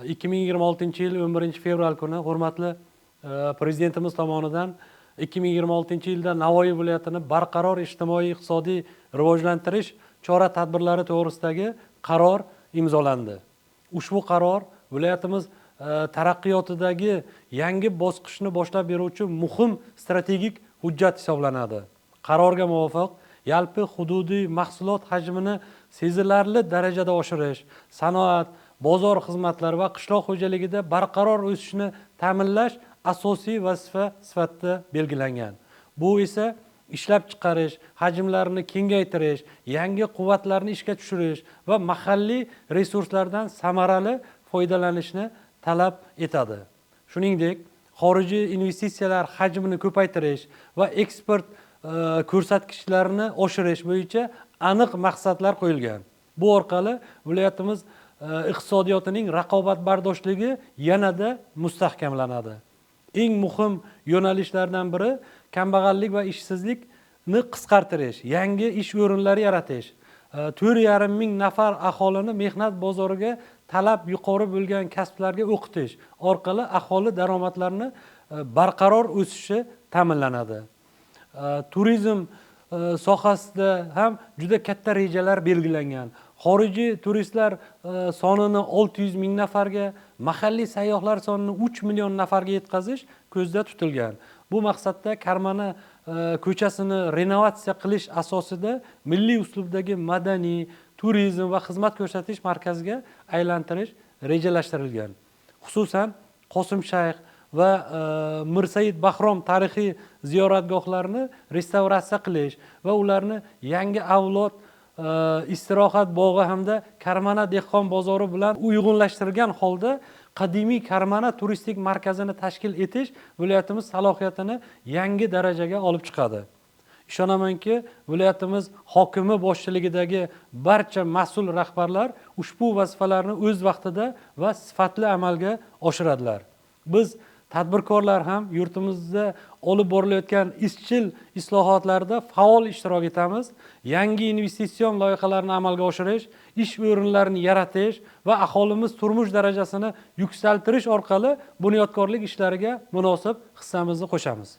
2026 yil 11 fevral kuni hurmatli prezidentimiz tomonidan 2026 yilda Navoiy viloyatini barqaror ijtimoiy iqtisodiy rivojlantirish chora-tadbirlari to'g'risidagi qaror imzolandi. Ushbu qaror viloyatimiz taraqqiyotidagi yangi bosqichni boshlab beruvchi muhim strategik hujjat hisoblanadi. Qarorga muvofiq yalpi hududiy mahsulot hajmini sezilarli darajada oshirish, sanoat, bozor xizmatlari va qishloq xo'jaligida barqaror o'sishni ta'minlash asosiy vazifa sifatida belgilangan. Bu esa ishlab chiqarish, hajmlarini kengaytirish, yangi quvvatlarni ishga tushirish va mahalliy resurslardan samarali foydalanishni talab etadi. Shuningdek, xorijiy investitsiyalar hajmini ko'paytirish va eksport ko'rsatkichlarini oshirish bo'yicha aniq maqsadlar qo'yilgan. Bu orqali viloyatimiz iqtisodiyotining raqobatbardoshligi yanada mustahkamlanadi. Eng muhim yo'nalishlardan biri kambag'allik va ishsizlikni qisqartirish, yangi ish o'rinlari yaratish, 4,5 ming nafar aholini mehnat bozoriga talab yuqori bo'lgan kasblarga o'qitish orqali aholi daromadlarini barqaror o'sishi ta'minlanadi. Turizm sohasida ham juda katta rejalar belgilangan. Xorijiy turistlar sonini 600 ming nafarga, mahalliy sayyohlar sonini 3 million nafarga yetkazish ko'zda tutilgan. Bu maqsadda Karmana ko'chasini renovatsiya qilish asosida milliy uslubdagi madaniy, turizm va xizmat ko'rsatish markaziga aylantirish rejalashtirilgan. Xususan, Qosim Shayx va Mirsaid Bahrom tarixiy ziyoratgohlarini restavratsiya qilish va ularni yangi avlod istirohat bog'i hamda Karmana dehqon bozori bilan uyg'unlashtirgan holda qadimiy Karmana turistik markazini tashkil etish viloyatimiz salohiyatini yangi darajaga olib chiqadi. Ishonamanki, viloyatimiz hokimi boshchiligidagi barcha mas'ul rahbarlar ushbu vazifalarni o'z vaqtida va sifatli amalga oshiradilar. Biz tadbirkorlar ham yurtimizda olib borilayotgan izchil islohotlarda faol ishtirok etamiz. Yangi investitsion loyihalarni amalga oshirish, ish o'rinlarini yaratish va aholimiz turmush darajasini yuksaltirish orqali bunyodkorlik ishlariga munosib hissamizni qo'shamiz.